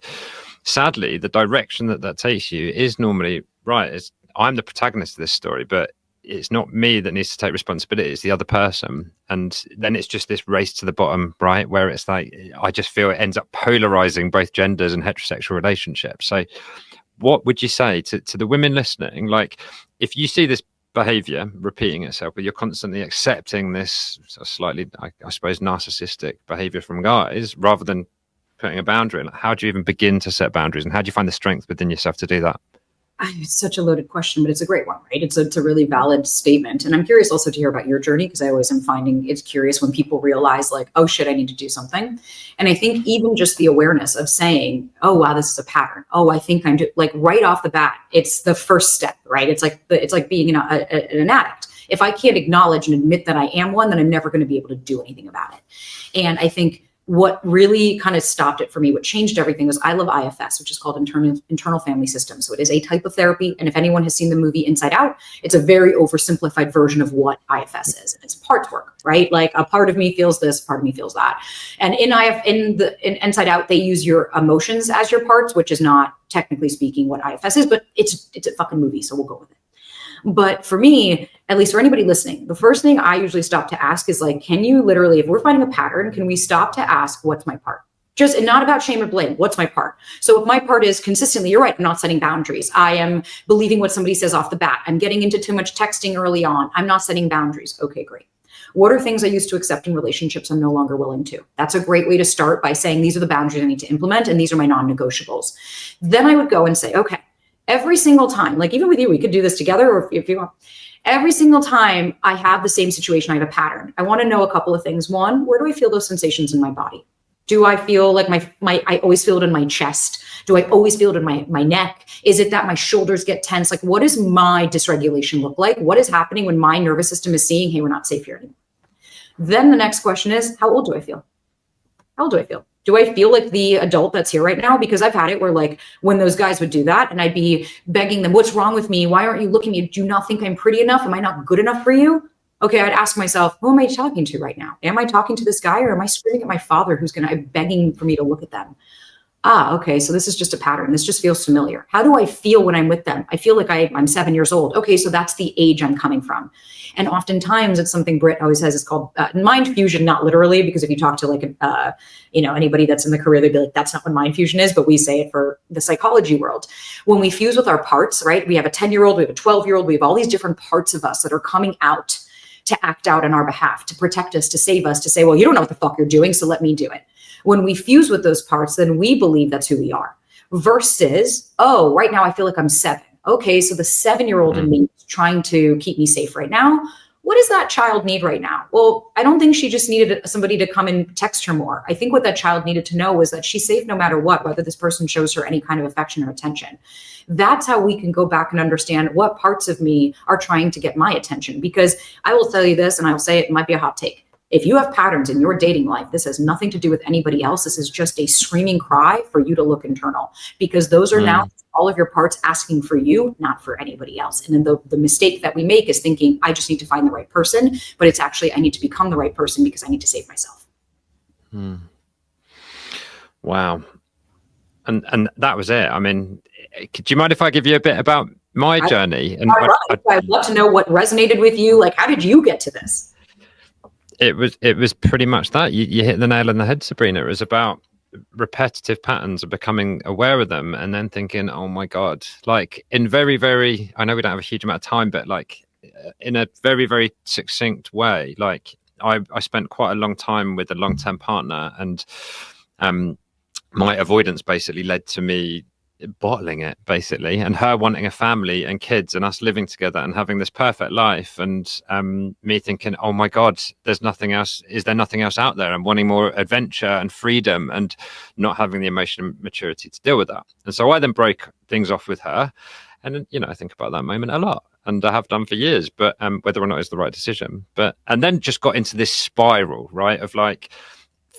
sadly, the direction that takes you is normally, right, I'm the protagonist of this story, but it's not me that needs to take responsibility, it's the other person. And then it's just this race to the bottom, right? Where it's like, I just feel it ends up polarizing both genders and heterosexual relationships. So what would you say to the women listening? Like, if you see this behavior repeating itself, but you're constantly accepting this sort of slightly, I suppose, narcissistic behavior from guys, rather than putting a boundary in, how do you even begin to set boundaries, and how do you find the strength within yourself to do that? It's such a loaded question, but it's a great one, right? It's a really valid statement. And I'm curious also to hear about your journey, because I always am finding it's curious when people realize like, oh shit, I need to do something. And I think even just the awareness of saying, oh, wow, this is a pattern. Oh, I think I'm like right off the bat, it's the first step, right? It's like being an addict. If I can't acknowledge and admit that I am one, then I'm never going to be able to do anything about it. And I think what really kind of stopped it for me, what changed everything, was I love IFS, which is called internal family systems. So it is a type of therapy. And if anyone has seen the movie Inside Out, it's a very oversimplified version of what IFS is. And it's parts work, right? Like a part of me feels this, part of me feels that. And in Inside Out, they use your emotions as your parts, which is not technically speaking what IFS is, but it's a fucking movie. So we'll go with it. But for me, at least for anybody listening, the first thing I usually stop to ask is like, can you literally, if we're finding a pattern, can we stop to ask, what's my part? Just, and not about shame or blame. What's my part? So if my part is consistently, you're right, I'm not setting boundaries. I am believing what somebody says off the bat. I'm getting into too much texting early on. I'm not setting boundaries. Okay, great. What are things I used to accept in relationships I'm no longer willing to? That's a great way to start, by saying, these are the boundaries I need to implement, and these are my non-negotiables. Then I would go and say, okay, every single time, like even with you, we could do this together, or if you want, every single time I have the same situation, I have a pattern. I want to know a couple of things. One, where do I feel those sensations in my body? Do I feel like I always feel it in my chest? Do I always feel it in my neck? Is it that my shoulders get tense? Like, what does my dysregulation look like? What is happening when my nervous system is seeing, hey, we're not safe here anymore? Then the next question is, how old do I feel? How old do I feel? Do I feel like the adult that's here right now? Because I've had it where like when those guys would do that and I'd be begging them, what's wrong with me? Why aren't you looking at me? Do you not think I'm pretty enough? Am I not good enough for you? Okay, I'd ask myself, who am I talking to right now? Am I talking to this guy or am I screaming at my father who's begging for me to look at them? Okay, so this is just a pattern. This just feels familiar. How do I feel when I'm with them? I feel like I'm 7 years old. Okay, so that's the age I'm coming from. And oftentimes it's something Britt always says, it's called mind fusion, not literally, because if you talk to like, anybody that's in the career, they'd be like, that's not what mind fusion is, but we say it for the psychology world. When we fuse with our parts, right? We have a 10-year-old, we have a 12-year-old, we have all these different parts of us that are coming out to act out on our behalf, to protect us, to save us, to say, well, you don't know what the fuck you're doing, so let me do it. When we fuse with those parts, then we believe that's who we are. Versus, oh, right now I feel like I'm 7. Okay, so the 7-year-old in me is trying to keep me safe right now. What does that child need right now? Well, I don't think she just needed somebody to come and text her more. I think what that child needed to know was that she's safe no matter what, whether this person shows her any kind of affection or attention. That's how we can go back and understand what parts of me are trying to get my attention. Because I will tell you this, and I will say it might be a hot take. If you have patterns in your dating life, this has nothing to do with anybody else. This is just a screaming cry for you to look internal, because those are now all of your parts asking for you, not for anybody else. And then the mistake that we make is thinking, I just need to find the right person, but it's actually, I need to become the right person because I need to save myself. Wow. And that was it. I mean, do you mind if I give you a bit about my journey? And I'd love to know what resonated with you. Like, how did you get to this? It was pretty much that. You hit the nail on the head, Sabrina. It was about repetitive patterns of becoming aware of them and then thinking, oh my God, like in very, very, I know we don't have a huge amount of time, but like in a very, very succinct way, like I spent quite a long time with a long-term partner, and my avoidance basically led to me bottling it, basically, and her wanting a family and kids and us living together and having this perfect life, and me thinking, oh my God, there's nothing else. Is there nothing else out there? And wanting more adventure and freedom and not having the emotional maturity to deal with that. And so I then broke things off with her, and I think about that moment a lot, and I have done for years, but whether or not it's the right decision. And then just got into this spiral, right, of like,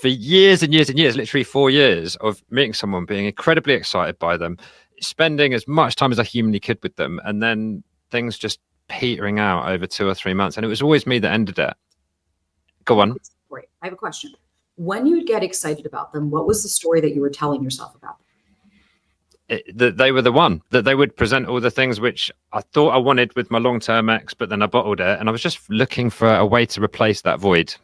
for years and years and years, literally 4 years of meeting someone, being incredibly excited by them, spending as much time as I humanly could with them, and then things just petering out over 2 or 3 months. And it was always me that ended it. Go on. Great. I have a question. When you get excited about them, what was the story that you were telling yourself about them? That they were the one, that they would present all the things which I thought I wanted with my long-term ex, but then I bottled it. And I was just looking for a way to replace that void.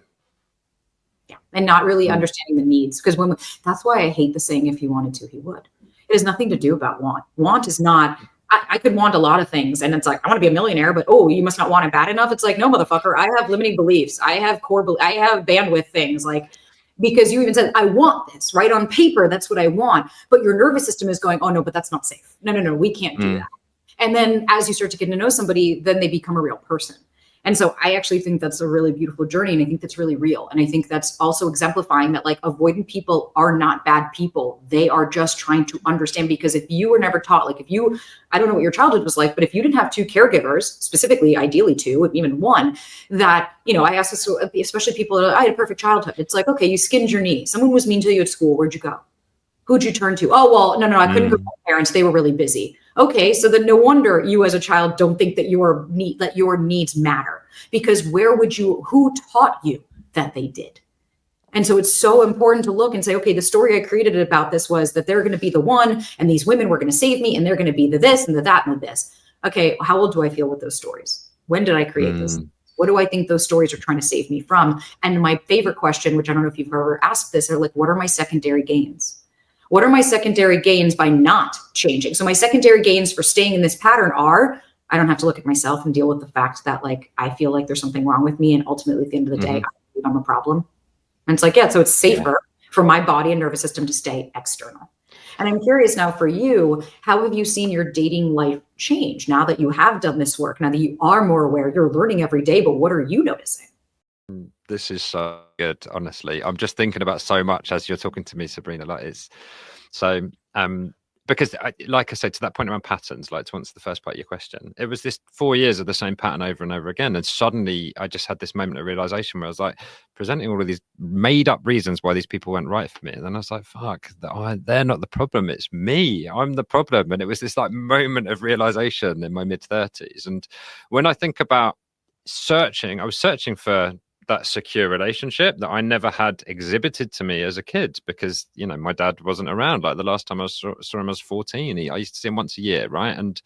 And not really understanding the needs. Because that's why I hate the saying, if he wanted to, he would. It has nothing to do about want. Want is not, I could want a lot of things. And it's like, I want to be a millionaire, but oh, you must not want it bad enough. It's like, no, motherfucker, I have limiting beliefs. I have I have bandwidth things, like, because you even said, I want this, right? On paper, that's what I want. But your nervous system is going, oh no, but that's not safe. No, we can't do that. And then as you start to get to know somebody, then they become a real person. And so I actually think that's a really beautiful journey. And I think that's really real. And I think that's also exemplifying that, like, avoidant people are not bad people. They are just trying to understand, because if you were never taught, like I don't know what your childhood was like, but if you didn't have 2 caregivers, specifically, ideally 2, even 1, that, I ask this, especially people, I had a perfect childhood. It's like, okay, you skinned your knee. Someone was mean to you at school. Where'd you go? Who'd you turn to? Oh, well, no, I couldn't go to my parents. They were really busy. Okay, so then no wonder you as a child don't think that your needs matter, because who taught you that they did? And so it's so important to look and say, okay, the story I created about this was that they're going to be the one, and these women were going to save me, and they're going to be the this and the that and the this. Okay, how old do I feel with those stories? When did I create this? What do I think those stories are trying to save me from? And my favorite question, which I don't know if you've ever asked this, are like, what are my secondary gains? What are my secondary gains by not changing? So my secondary gains for staying in this pattern are, I don't have to look at myself and deal with the fact that, like, I feel like there's something wrong with me. And ultimately, at the end of the day, I believe I'm a problem. And it's like, yeah, so it's safer for my body and nervous system to stay external. And I'm curious now for you, how have you seen your dating life change now that you have done this work, now that you are more aware, you're learning every day, but what are you noticing? This is so good, honestly. I'm just thinking about so much as you're talking to me, Sabrina. Like, it's so because like I said, to that point around patterns, like to answer the first part of your question, it was this 4 years of the same pattern over and over again. And suddenly I just had this moment of realization where I was like presenting all of these made up reasons why these people weren't right for me. And then I was like, fuck, they're not the problem. It's me. I'm the problem. And it was this like moment of realization in my mid-30s. And when I think about I was searching for that secure relationship that I never had exhibited to me as a kid, because my dad wasn't around. Like the last time I saw him, I was 14. I used to see him once a year, right? And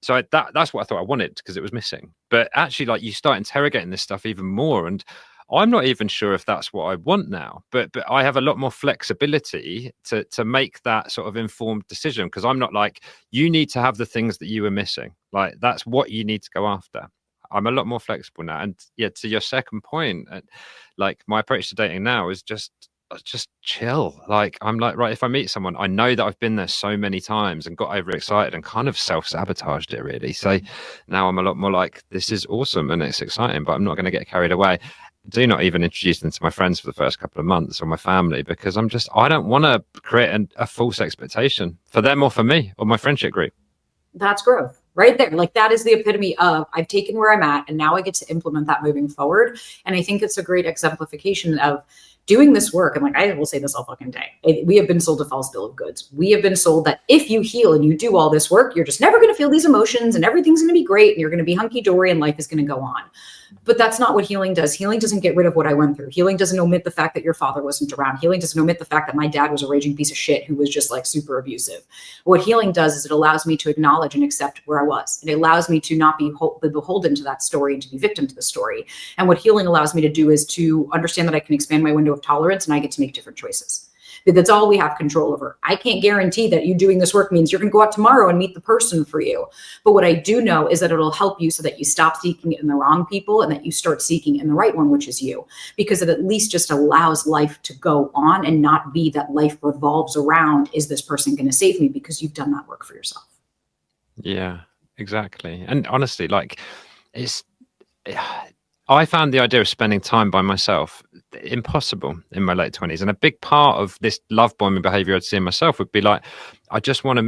so that's what I thought I wanted, because it was missing. But actually, like, you start interrogating this stuff even more, and I'm not even sure if that's what I want now. But I have a lot more flexibility to make that sort of informed decision, because I'm not like, you need to have the things that you were missing. Like, that's what you need to go after. I'm a lot more flexible now. And yeah, to your second point, like, my approach to dating now is just chill. Like, I'm like, right, if I meet someone, I know that I've been there so many times and got overexcited and kind of self-sabotaged it, really. So now I'm a lot more like, this is awesome and it's exciting, but I'm not going to get carried away. Do not even introduce them to my friends for the first couple of months, or my family, because I don't want to create a false expectation for them or for me or my friendship group. That's growth right there. Like, that is the epitome of, I've taken where I'm at and now I get to implement that moving forward. And I think it's a great exemplification of doing this work. And like, I will say this all fucking day. We have been sold a false bill of goods. We have been sold that if you heal and you do all this work, you're just never going to feel these emotions and everything's going to be great and you're going to be hunky dory and life is going to go on. But that's not what healing does. Healing doesn't get rid of what I went through. Healing doesn't omit the fact that your father wasn't around. Healing doesn't omit the fact that my dad was a raging piece of shit who was just like super abusive. What healing does is it allows me to acknowledge and accept where I was. It allows me to not be beholden to that story and to be victim to the story. And what healing allows me to do is to understand that I can expand my window of tolerance and I get to make different choices. That's all we have control over. I can't guarantee that you doing this work means you're going to go out tomorrow and meet the person for you. But what I do know is that it'll help you so that you stop seeking it in the wrong people and that you start seeking in the right one, which is you, because it at least just allows life to go on and not be that life revolves around, is this person going to save me? Because you've done that work for yourself. Yeah, exactly. And honestly, like, I found the idea of spending time by myself impossible in my late 20s. And a big part of this love bombing behavior I'd see in myself would be like, I just want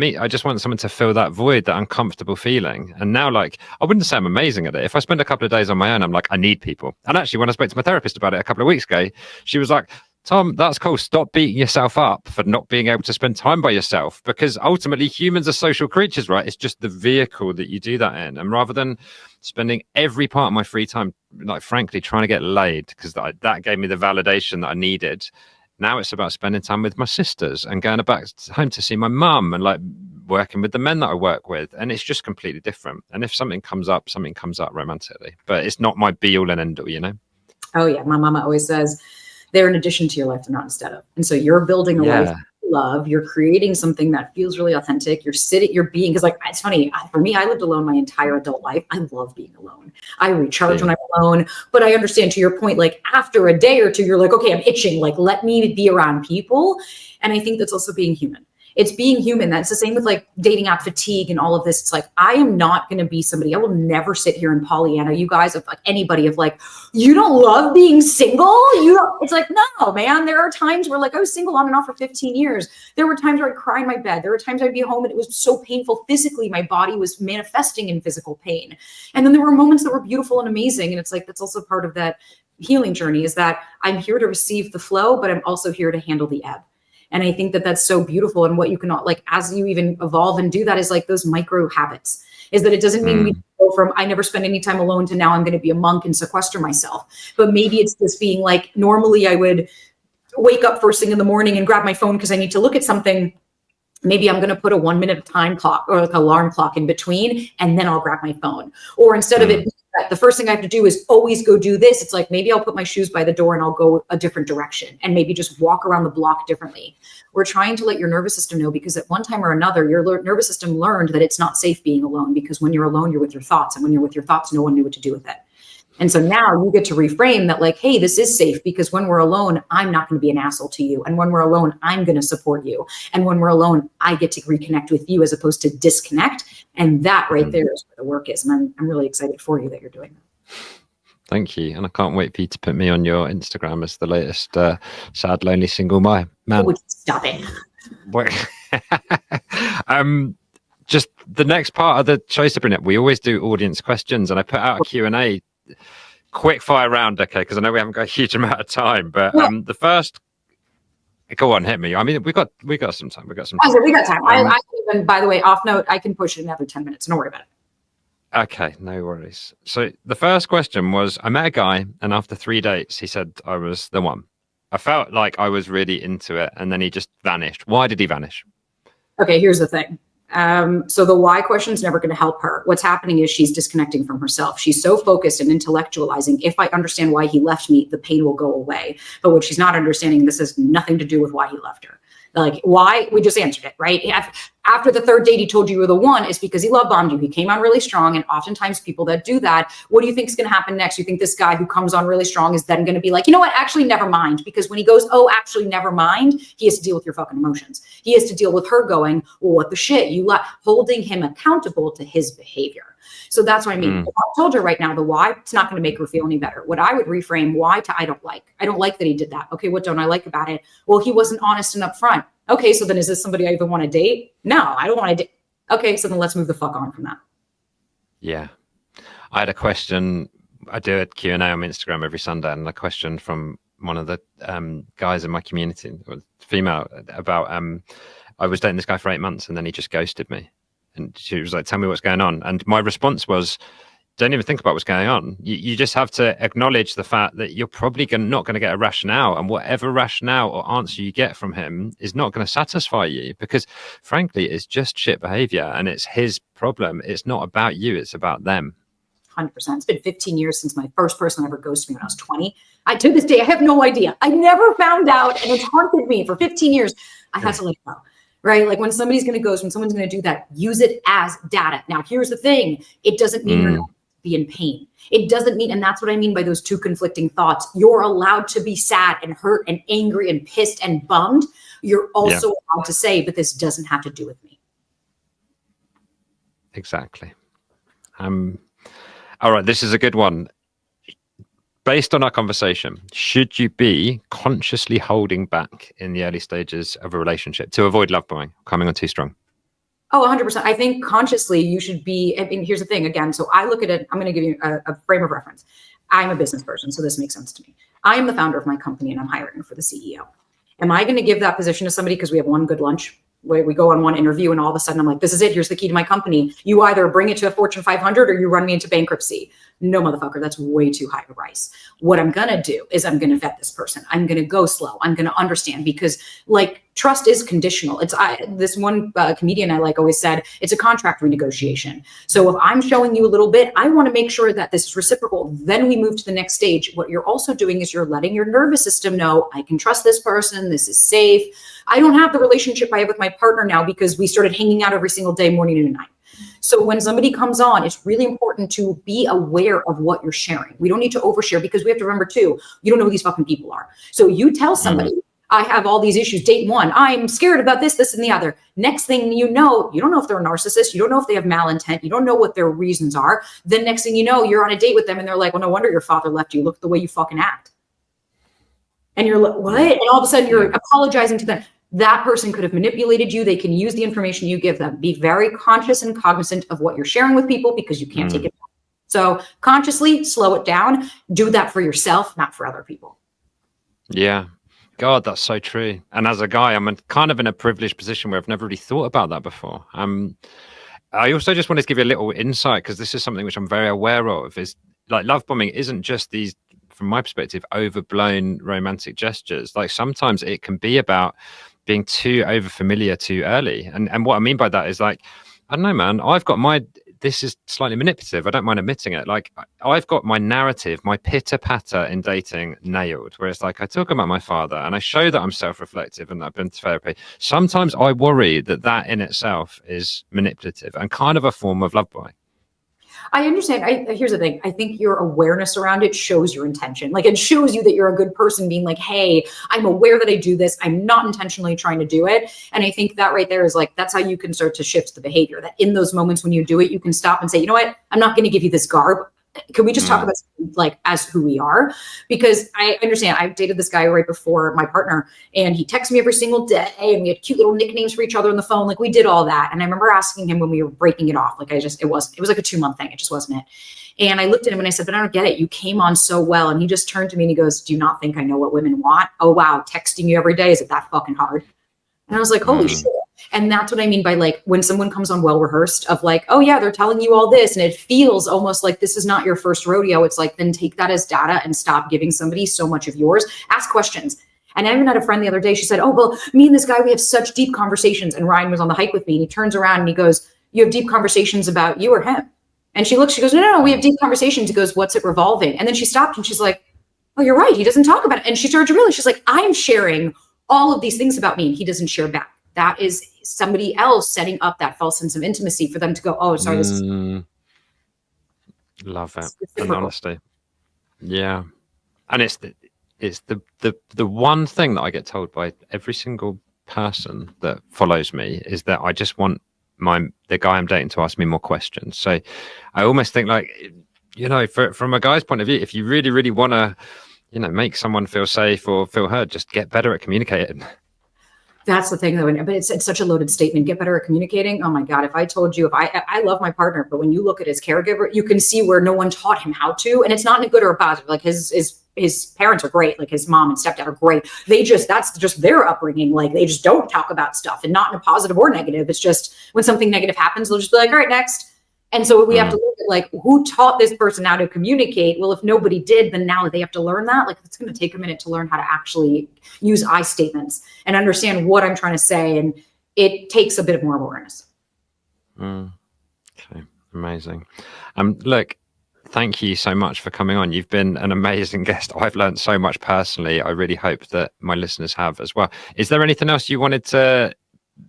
someone to fill that void, that uncomfortable feeling. And now, like, I wouldn't say I'm amazing at it. If I spend a couple of days on my own, I'm like, I need people. And actually, when I spoke to my therapist about it a couple of weeks ago, she was like, Tom, that's cool. Stop beating yourself up for not being able to spend time by yourself, because ultimately humans are social creatures, right? It's just the vehicle that you do that in. And rather than spending every part of my free time, like, frankly, trying to get laid, because that gave me the validation that I needed, now it's about spending time with my sisters and going back home to see my mum and like working with the men that I work with. And it's just completely different. And if something comes up romantically, but it's not my be all and end all, Oh yeah. My mama always says, they're an addition to your life, they're not instead of. And so you're building a life you love, you're creating something that feels really authentic. You're being, because like, it's funny, for me, I lived alone my entire adult life. I love being alone. I recharge when I'm alone, but I understand, to your point, like after a day or two, you're like, okay, I'm itching, like, let me be around people. And I think that's also being human. It's being human. That's the same with like dating app fatigue and all of this. It's like, I am not going to be somebody, I will never sit here in Pollyanna, you guys, of like anybody of like, you don't love being single. It's like, no, man, there are times where like I was single on and off for 15 years. There were times where I'd cry in my bed. There were times I'd be home and it was so painful physically. My body was manifesting in physical pain. And then there were moments that were beautiful and amazing. And it's like, that's also part of that healing journey, is that I'm here to receive the flow, but I'm also here to handle the ebb. And I think that that's so beautiful. And what you can, like, as you even evolve and do that, is like those micro habits, is that it doesn't mean we go from, I never spend any time alone, to now I'm going to be a monk and sequester myself. But maybe it's this being like, normally I would wake up first thing in the morning and grab my phone because I need to look at something. Maybe I'm going to put a 1 minute time clock or like alarm clock in between, and then I'll grab my phone. Or instead of it, the first thing I have to do is always go do this, it's like, maybe I'll put my shoes by the door and I'll go a different direction and maybe just walk around the block differently. We're trying to let your nervous system know, because at one time or another, your nervous system learned that it's not safe being alone, because when you're alone, you're with your thoughts. And when you're with your thoughts, no one knew what to do with it. And so now you get to reframe that, like, hey, this is safe, because when we're alone, I'm not going to be an asshole to you. And when we're alone, I'm going to support you. And when we're alone, I get to reconnect with you as opposed to disconnect. And that right there is where the work is. And I'm really excited for you that you're doing that. Thank you. And I can't wait for you to put me on your Instagram as the latest sad, lonely, single man. Oh, stop it. Just the next part of the show, Sabrina, we always do audience questions, and I put out a Q&A, quick fire round, okay, because I know we haven't got a huge amount of time, but the first, go on, hit me. I mean, we got some time. We got some time. We got time. I even, by the way, off note, I can push it another 10 minutes. Don't worry about it. Okay, no worries. So the first question was, I met a guy, and after 3 dates, he said I was the one. I felt like I was really into it, and then he just vanished. Why did he vanish? Okay, here's the thing. So the why question is never going to help her. What's happening is she's disconnecting from herself. She's so focused and intellectualizing. If I understand why he left me, the pain will go away. But what she's not understanding, this has nothing to do with why he left her. Like, why? We just answered it, right? After the third date, he told you were the one, is because he love bombed you. He came on really strong. And oftentimes people that do that, what do you think is going to happen next? You think this guy who comes on really strong is then going to be like, you know what? Actually, never mind. Because when he goes, oh, actually, never mind, he has to deal with your fucking emotions. He has to deal with her going, well, what the shit? Holding him accountable to his behavior. So that's what I mean. If I told her right now the why, it's not going to make her feel any better. What I would reframe why to I don't like. I don't like that he did that. Okay, what don't I like about it? Well, he wasn't honest and upfront. Okay, so then is this somebody I even want to date? No, I don't want to date. Okay, so then let's move the fuck on from that. Yeah. I had a question. I do a Q&A on Instagram every Sunday, and a question from one of the guys in my community, or female, about I was dating this guy for 8 months, and then he just ghosted me. And she was like, tell me what's going on. And my response was, don't even think about what's going on. You just have to acknowledge the fact that you're probably not going to get a rationale, and whatever rationale or answer you get from him is not going to satisfy you, because frankly, it's just shit behavior and it's his problem. It's not about you. It's about them. 100%. It's been 15 years since my first person ever ghosted me when I was 20. To this day, I have no idea. I never found out, and it's haunted me for 15 years. I had to let it go. Right? Like when somebody's going to ghost, when someone's going to do that, use it as data. Now, here's the thing. It doesn't mean you're not be in pain. It doesn't mean, and that's what I mean by those two conflicting thoughts. You're allowed to be sad and hurt and angry and pissed and bummed. You're also allowed to say, but this doesn't have to do with me. Exactly. All right. This is a good one. Based on our conversation, should you be consciously holding back in the early stages of a relationship to avoid love bombing, coming on too strong? Oh, 100%. I think consciously you should be, I mean, here's the thing again. So I look at it, I'm going to give you a frame of reference. I'm a business person, so this makes sense to me. I am the founder of my company and I'm hiring for the CEO. Am I going to give that position to somebody because we have one good lunch? Where we go on one interview and all of a sudden I'm like, this is it. Here's the key to my company. You either bring it to a Fortune 500 or you run me into bankruptcy. No, motherfucker, that's way too high a price. What I'm going to do is I'm going to vet this person. I'm going to go slow. I'm going to understand, because like trust is conditional. This one comedian I like always said, it's a contract renegotiation. So if I'm showing you a little bit, I want to make sure that this is reciprocal. Then we move to the next stage. What you're also doing is you're letting your nervous system know, I can trust this person. This is safe. I don't have the relationship I have with my partner now because we started hanging out every single day, morning and night. So when somebody comes on, it's really important to be aware of what you're sharing. We don't need to overshare, because we have to remember too, you don't know who these fucking people are. So you tell somebody, I have all these issues. Date one, I'm scared about this, this, and the other. Next thing you know, you don't know if they're a narcissist. You don't know if they have malintent. You don't know what their reasons are. Then next thing you know, you're on a date with them and they're like, well, no wonder your father left you. Look at the way you fucking act. And you're like, what? And all of a sudden you're apologizing to them. That person could have manipulated you. They can use the information you give them. Be very conscious and cognizant of what you're sharing with people, because you can't take it back. So consciously slow it down. Do that for yourself, not for other people. Yeah. God, that's so true. And as a guy, I'm kind of in a privileged position where I've never really thought about that before. I also just wanted to give you a little insight, because this is something which I'm very aware of, is like love bombing isn't just these, from my perspective, overblown romantic gestures. Like sometimes it can be about being too over familiar too early. And what I mean by that is like, I don't know, man, this is slightly manipulative. I don't mind admitting it. Like I've got my narrative, my pitter patter in dating nailed, where it's like, I talk about my father and I show that I'm self-reflective and that I've been to therapy. Sometimes I worry that in itself is manipulative and kind of a form of love bombing. I understand. Here's the thing. I think your awareness around it shows your intention. Like it shows you that you're a good person, being like, hey, I'm aware that I do this. I'm not intentionally trying to do it. And I think that right there is like, that's how you can start to shift the behavior, that in those moments when you do it, you can stop and say, you know what, I'm not going to give you this garb. can we just talk about like as who we are? Because I understand I've dated this guy right before my partner, and he texted me every single day, and we had cute little nicknames for each other on the phone. Like we did all that. And I remember asking him when we were breaking it off, like it was like a 2-month thing. It just wasn't it. And I looked at him and I said, but I don't get it. You came on so well. And he just turned to me and he goes, do you not think I know what women want? Oh, wow. Texting you every day. Is it that fucking hard? And I was like, holy shit. And that's what I mean by like when someone comes on well rehearsed of like, oh yeah, they're telling you all this. And it feels almost like this is not your first rodeo. It's like, then take that as data and stop giving somebody so much of yours. Ask questions. And I even had a friend the other day. She said, oh, well, me and this guy, we have such deep conversations. And Ryan was on the hike with me. And he turns around and he goes, you have deep conversations about you or him? And she looks, she goes, no, we have deep conversations. He goes, what's it revolving? And then she stopped and she's like, oh, you're right. He doesn't talk about it. And she started to realize, she's like, I'm sharing all of these things about me and he doesn't share back. That is somebody else setting up that false sense of intimacy for them to go, oh, sorry. Love it. And honesty. Yeah. And it's the one thing that I get told by every single person that follows me is that I just want the guy I'm dating to ask me more questions. So I almost think like, you know, from a guy's point of view, if you really, really want to, you know, make someone feel safe or feel heard, just get better at communicating. That's the thing though, but it's such a loaded statement. Get better at communicating. Oh my God, if I told you, if I love my partner, but when you look at his caregiver, you can see where no one taught him how to, and it's not in a good or a positive. Like his parents are great. Like his mom and stepdad are great. That's just their upbringing. Like they just don't talk about stuff, and not in a positive or negative. It's just when something negative happens, they'll just be like, all right, next. And so we have to look at like, who taught this person how to communicate? Well, if nobody did, then now they have to learn that. Like it's going to take a minute to learn how to actually use I statements and understand what I'm trying to say. And it takes a bit of more awareness. Okay, amazing. Look, thank you so much for coming on. You've been an amazing guest. I've learned so much personally. I really hope that my listeners have as well. Is there anything else you wanted to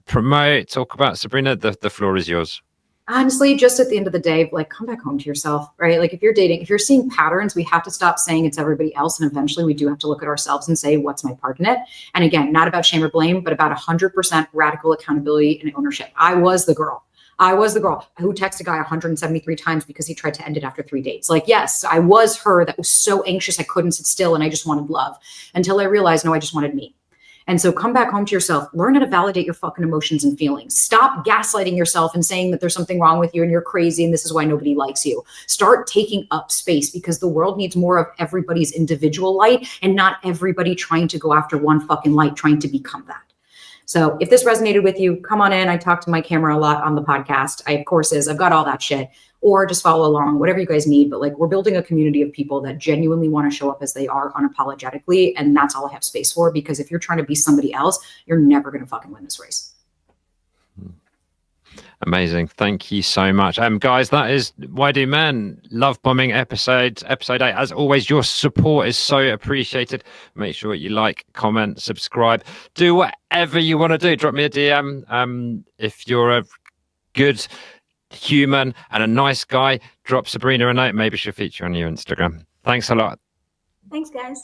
promote, talk about, Sabrina? The floor is yours. Honestly, just at the end of the day, like come back home to yourself, right? Like if you're dating, if you're seeing patterns, we have to stop saying it's everybody else. And eventually we do have to look at ourselves and say, what's my part in it? And again, not about shame or blame, but about 100% radical accountability and ownership. I was the girl who texted a guy 173 times because he tried to end it after 3 dates. Like, yes, I was her that was so anxious I couldn't sit still and I just wanted love until I realized, no, I just wanted me. And so come back home to yourself, learn how to validate your fucking emotions and feelings. Stop gaslighting yourself and saying that there's something wrong with you and you're crazy and this is why nobody likes you. Start taking up space because the world needs more of everybody's individual light and not everybody trying to go after one fucking light, trying to become that. So if this resonated with you, come on in. I talk to my camera a lot on the podcast. I have courses. I've got all that shit. Or just follow along, whatever you guys need. But like we're building a community of people that genuinely want to show up as they are unapologetically. And that's all I have space for. Because if you're trying to be somebody else, you're never going to fucking win this race. Amazing. Thank you so much. Guys, that is Why Do Men Love Bombing episode 8. As always, your support is so appreciated. Make sure you like, comment, subscribe, do whatever you want to do. Drop me a DM. If you're a good human and a nice guy, drop Sabrina a note. Maybe she'll feature on your Instagram. Thanks a lot. Thanks, guys.